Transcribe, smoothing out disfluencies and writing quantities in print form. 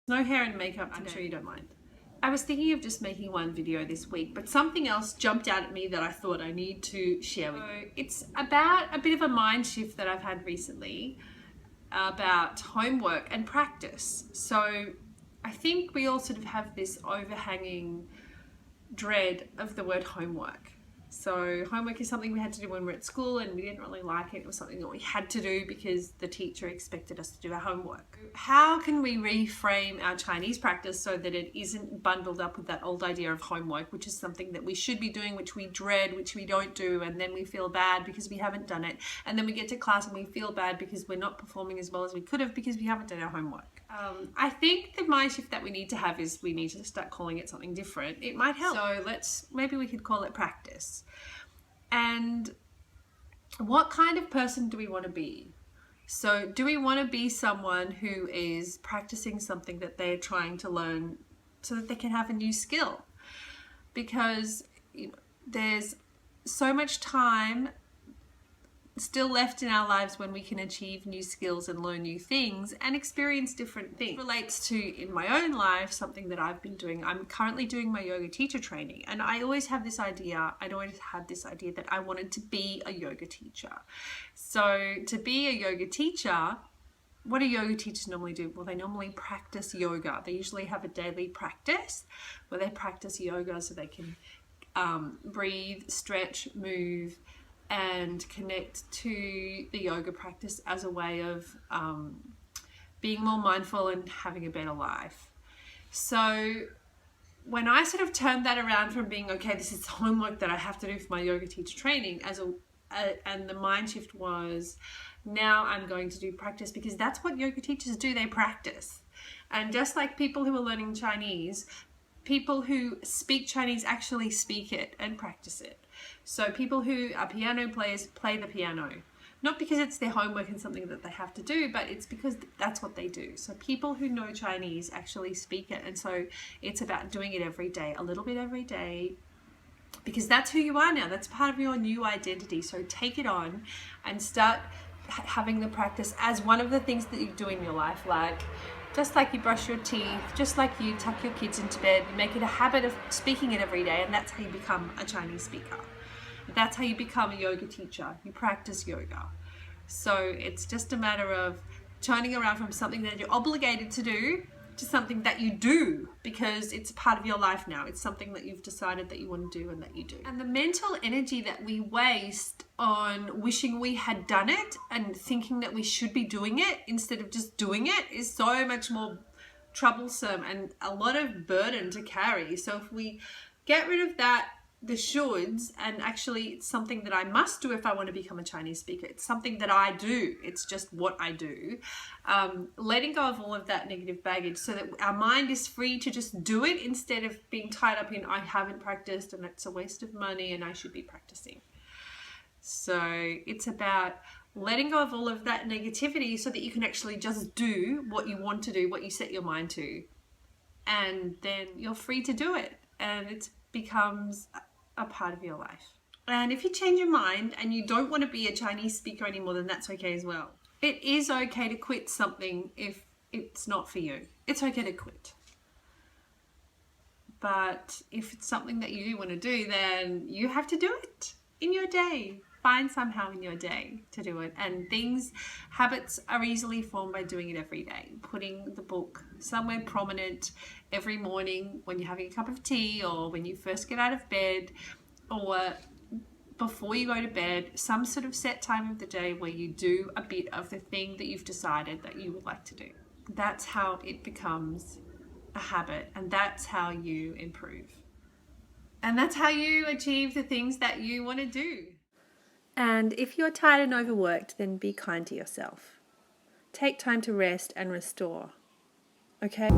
No hair and makeup today. I'm sure you don't mind. I was thinking of just making one video this week, but something else jumped out at me that I thought I need to share with you. It's about a bit of a mind shift that I've had recently about homework and practice. So I think we all sort of have this overhanging dread of the word homework. So homework is something we had to do when we were at school and we didn't really like it. It was something that we had to do because the teacher expected us to do our homework. How can we reframe our Chinese practice so that it isn't bundled up with that old idea of homework, which is something that we should be doing, which we dread, which we don't do, and then we feel bad because we haven't done it. And then we get to class and we feel bad because we're not performing as well as we could have because we haven't done our homework. I think the mind shift that we need to have is we need to start calling it something different. It might help. So maybe we could call it practice. And what kind of person do we want to be? So do we want to be someone who is practicing something that they're trying to learn so that they can have a new skill? Because there's so much time still left in our lives when we can achieve new skills and learn new things and experience different things. It relates to, in my own life, something that I've been doing. I'm currently doing my yoga teacher training, and I'd always had this idea that I wanted to be a yoga teacher. So to be a yoga teacher, what do yoga teachers normally do? Well, they normally practice yoga. They usually have a daily practice where they practice yoga so they can breathe, stretch, move, and connect to the yoga practice as a way of being more mindful and having a better life. So when I sort of turned that around from being, okay, this is homework that I have to do for my yoga teacher training, and the mind shift was, now I'm going to do practice, because that's what yoga teachers do, they practice. And just like people who are learning Chinese, people who speak Chinese actually speak it and practice it. So people who are piano players play the piano, not because it's their homework and something that they have to do, but it's because that's what they do. So people who know Chinese actually speak it. And so it's about doing it every day, a little bit every day, because that's who you are now. That's part of your new identity. So take it on and start having the practice as one of the things that you do in your life, like just like you brush your teeth, just like you tuck your kids into bed, you make it a habit of speaking it every day, and that's how you become a Chinese speaker. That's how you become a yoga teacher. You practice yoga. So it's just a matter of turning around from something that you're obligated to do to something that you do because it's part of your life now. It's something that you've decided that you want to do and that you do. And the mental energy that we waste on wishing we had done it and thinking that we should be doing it instead of just doing it is so much more troublesome and a lot of burden to carry. So if we get rid of that, the shoulds, and actually it's something that I must do if I want to become a Chinese speaker. It's something that I do. It's just what I do. Letting go of all of that negative baggage so that our mind is free to just do it instead of being tied up in I haven't practiced and it's a waste of money and I should be practicing. So it's about letting go of all of that negativity so that you can actually just do what you want to do, what you set your mind to, and then you're free to do it, and it becomes a part of your life. And if you change your mind and you don't want to be a Chinese speaker anymore, then that's okay as well. It is okay to quit something if it's not for you. It's okay to quit. But if it's something that you do want to do, then you have to do it in your day. Find somehow in your day to do it. And habits are easily formed by doing it every day. Putting the book somewhere prominent every morning when you're having a cup of tea, or when you first get out of bed, or before you go to bed, some sort of set time of the day where you do a bit of the thing that you've decided that you would like to do. That's how it becomes a habit, and that's how you improve. And that's how you achieve the things that you want to do. And if you're tired and overworked, then be kind to yourself. Take time to rest and restore. Okay?